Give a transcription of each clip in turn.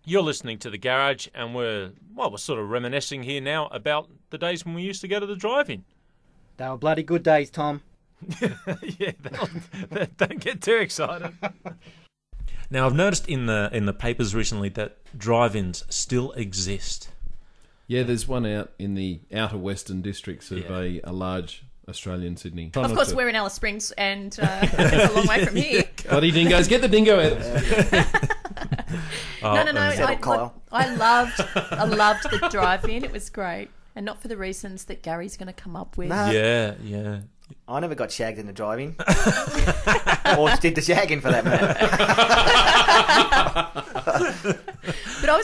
You're listening to The Garage, and we're sort of reminiscing here now about the days when we used to go to the drive-in. They were bloody good days, Tom. Yeah, don't get too excited. Now, I've noticed in the papers recently that drive-ins still exist. Yeah, there's one out in the outer western districts of a large Australian Sydney. Of course, we're in Alice Springs, and it's a long way from here. Bloody dingoes, get the dingo out. No. I loved the drive-in. It was great, and not for the reasons that Gary's going to come up with. No. Yeah. I never got shagged in the drive-in. Or did the shagging, for that matter. But I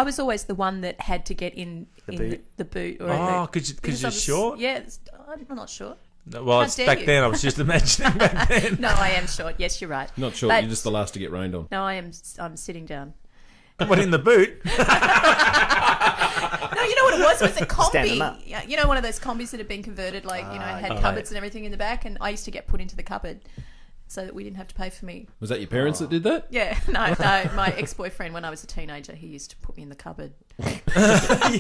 was always the one that had to get in the boot. Or because you're short? Yeah, I'm not short. Well, it's back then. I was just imagining back then. No, I am short. Yes, you're right. Not short. You're just the last to get rained on. No, I'm sitting down. What, in the boot? No, you know what it was? It was a combi. You know, one of those combis that had been converted, had cupboards and everything in the back, and I used to get put into the cupboard so that we didn't have to pay for me. Was that your parents that did that? Yeah, no. My ex-boyfriend, when I was a teenager, he used to put me in the cupboard. He got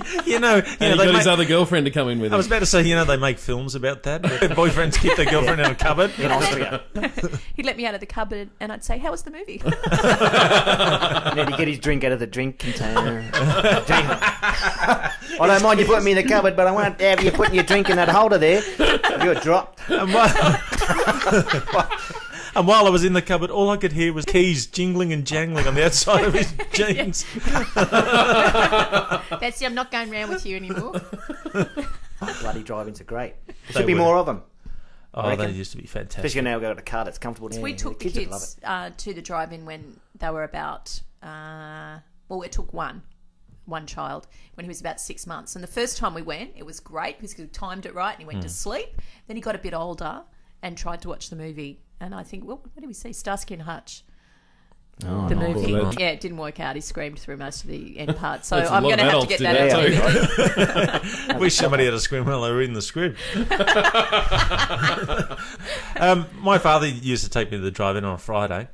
his other girlfriend to come in with him. I was about to say, they make films about that. Boyfriends keep their girlfriend in a cupboard. In Austria. He'd let me out of the cupboard, and I'd say, "How was the movie?" And then he'd get his drink out of the drink container. I don't mind you putting me in the cupboard, but I won't have you putting your drink in that holder there. You're dropped. And while I was in the cupboard, all I could hear was keys jingling and jangling on the outside of his jeans. Betsy, I'm not going round with you anymore. Bloody drive-ins are great. There should be more of them. Oh, they used to be fantastic. Especially now we've got a car that's comfortable. So we took the kids to the drive-in when they were about... we took one child when he was about 6 months. And the first time we went, it was great because we timed it right and he went to sleep. Then he got a bit older and tried to watch the movie. And I think, what did we see? Starsky and Hutch. The movie. Yeah, it didn't work out. He screamed through most of the end part. So I'm going to have to get that out. I wish somebody had a scream while they were reading the script. My father used to take me to the drive-in on a Friday,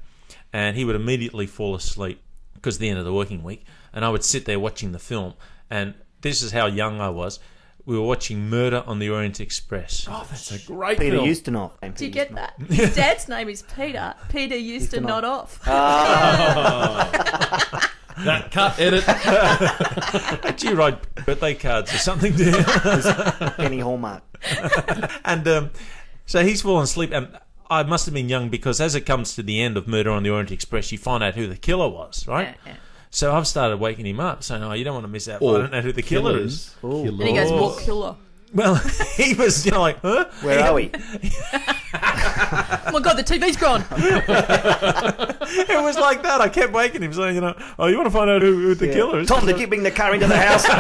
and he would immediately fall asleep because of the end of the working week, and I would sit there watching the film. And this is how young I was. We were watching Murder on the Orient Express. Oh, that's a great Peter film. Ustinov. Do you get that? His dad's name is Peter. Peter used to nod off. That cut, edit. Do you write birthday cards or something, do you? Penny Hallmark. And so he's fallen asleep, and I must have been young because as it comes to the end of Murder on the Orient Express, you find out who the killer was, right? Yeah. So I've started waking him up, saying, "Oh, you don't want to miss out. I don't know who the killer is." And he goes, "What killer?" Well, he was, like, "Huh? Where are we?" Oh my God, the TV's gone. It was like that. I kept waking him, saying, "Oh, you want to find out who the killer is?" Tom, did you bring the car into the house? You're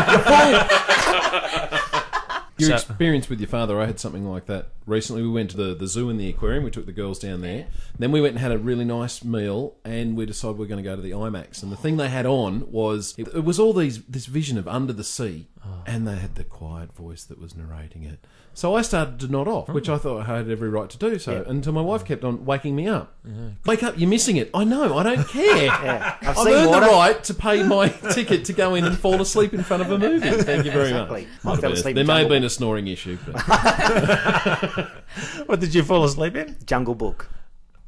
full. Your experience with your father, I had something like that recently. We went to the zoo and the aquarium. We took the girls down there. Then we went and had a really nice meal, and we decided we were going to go to the IMAX. And the thing they had on was, it was all this vision of under the sea, and they had the quiet voice that was narrating it. So I started to nod off, which I thought I had every right to do so, until my wife kept on waking me up. Yeah. Wake up, you're missing it. I know, I don't care. I've earned the right to pay my ticket to go in and fall asleep in front of a movie. Thank you very much. There may have been a snoring issue. But... What did you fall asleep in? Jungle Book.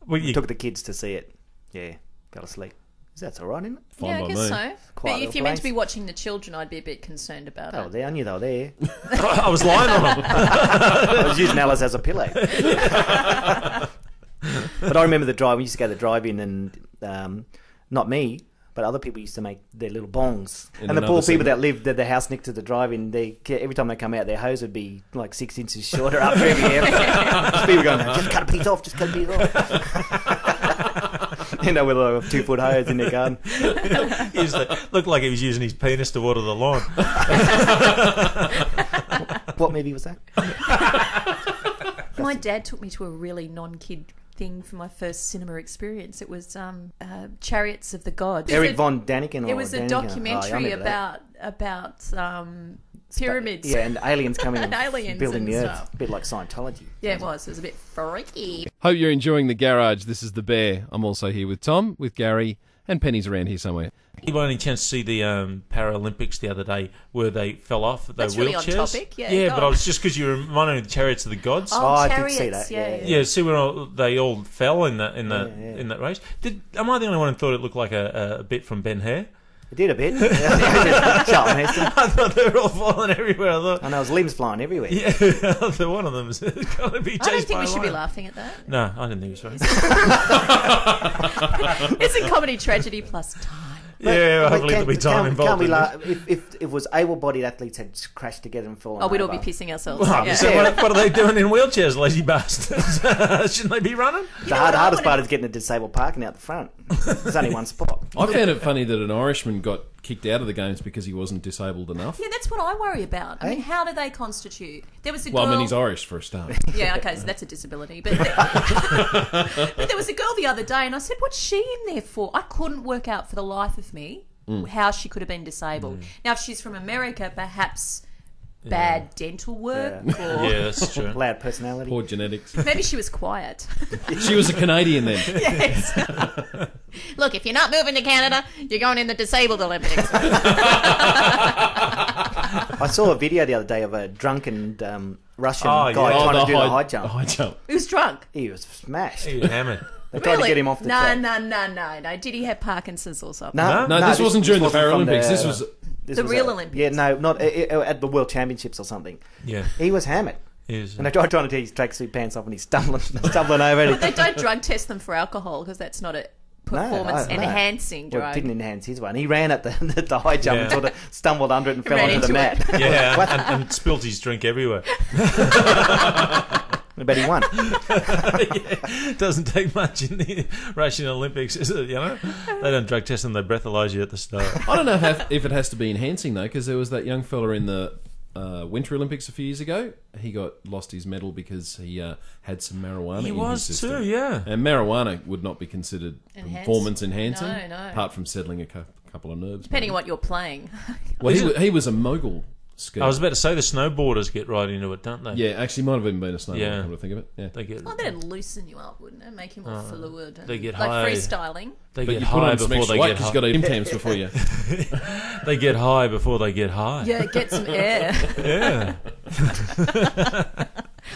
Well, Took the kids to see it. Yeah, fell asleep. That's all right, isn't it? Yeah, I guess so. Quiet But if you're meant to be watching the children, I'd be a bit concerned about it. I knew they were there. I was lying on them. I was using Alice as a pillow. But I remember we used to go to the drive-in, and not me, but other people used to make their little bongs. And the poor people that lived at the house next to the drive-in, every time they come out, their hose would be like 6 inches shorter after every hour. Just people going, just cut a piece off, just cut a piece off. With a 2-foot hose in their garden. Looked like he was using his penis to water the lawn. What movie was that? My dad took me to a really non-kid thing for my first cinema experience. It was Chariots of the Gods. Eric von Daniken. It was a documentary about pyramids. Yeah, and aliens coming and aliens building and the stuff. earth. A bit like Scientology. Yeah, it was. It was a bit freaky. Hope you're enjoying The Garage. This is The Bear. I'm also here with Tom, with Gary, And Penny's around here somewhere. You by any chance see the Paralympics the other day where they fell off the That's wheelchairs? really on topic, yeah. Yeah, go but on. I was just because you were reminding the chariots of the gods. Oh, I did chariots, see that. yeah. Yeah, see when they all fell in that race. Am I the only one who thought it looked like a bit from Ben Hare? It did a bit. Charlton Heston. I thought they were all falling everywhere. I thought, I know, his limbs flying everywhere. yeah, I thought one of them is going to be chased I don't think by we a should be lion. laughing at that. No, I didn't think it was funny. It's a comedy tragedy plus time. Yeah, hopefully there'll be time involved. Can't we in laugh this. if it was able-bodied athletes had crashed together and fallen Oh, we'd all over? be pissing ourselves. Well, yeah. so what are they doing in wheelchairs, lazy bastards? Shouldn't they be running? The hardest part is getting a disabled parking out the front. There's only one spot. I found it funny that an Irishman got kicked out of the games because he wasn't disabled enough. Yeah, that's what I worry about. I mean, Hey? how do they constitute? There was a Well, girl... I mean, he's Irish for a start. Yeah, okay, so that's a disability. But, but there was a girl the other day, and I said, what's she in there for? I couldn't work out for the life of me how she could have been disabled. Now, if she's from America, perhaps bad dental work, or Yeah, that's true. Loud personality. Poor genetics. maybe she was quiet. She was a Canadian then. Yes. Look, if you're not moving to Canada, you're going in the disabled Olympics. I saw a video the other day of a drunken Russian guy trying to do the high jump. The high jump. He was drunk. He was smashed. He was hammered. They tried to get him off the track. No. Did he have Parkinson's or something? No, No, this wasn't during the wasn't from Paralympics. This was... this The was real Olympics. Yeah, no, not at the World Championships or something. Yeah. He was hammered. He was, And they tried trying to take his tracksuit pants off and he's stumbling over it. They don't drug test them for alcohol because that's not a performance enhancing Well, drug. it didn't enhance his one. He ran at the high jump and Yeah. sort of stumbled under it and fell Ran onto the into mat. yeah, and spilt his drink everywhere. But he won. Yeah, doesn't take much in the Russian Olympics, is it? You know, they don't drug test them; they breathalyze you at the start. I don't know if it has to be enhancing, though, because there was that young fella in the Winter Olympics a few years ago. He lost his medal because he had some marijuana He in was his system. too, yeah. And marijuana would not be considered Enhanced? performance enhancing, No. apart from settling a couple of nerves. Depending on maybe. what you're playing. Well, he was a mogul skier. I was about to say the snowboarders get right into it, don't they? Yeah, actually, might have even been a snowboard. Yeah. Come to think of it. Yeah. They get Oh, that'd loosen you up, wouldn't it? Make you more fluid. And they get like high. freestyling. they But get you put high on some before extra they weight get 'cause high. you've got to Tim's before you. They get high before they get high. Yeah, get some air. Yeah.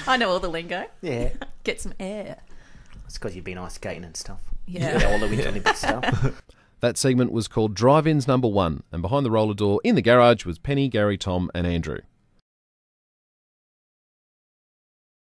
I know all the lingo. Yeah. Get some air. It's because you've been ice skating and stuff. Yeah. All the Winter Olympic stuff. That segment was called Drive-Ins Number 1, and behind the roller door in the garage was Penny, Gary, Tom and Andrew.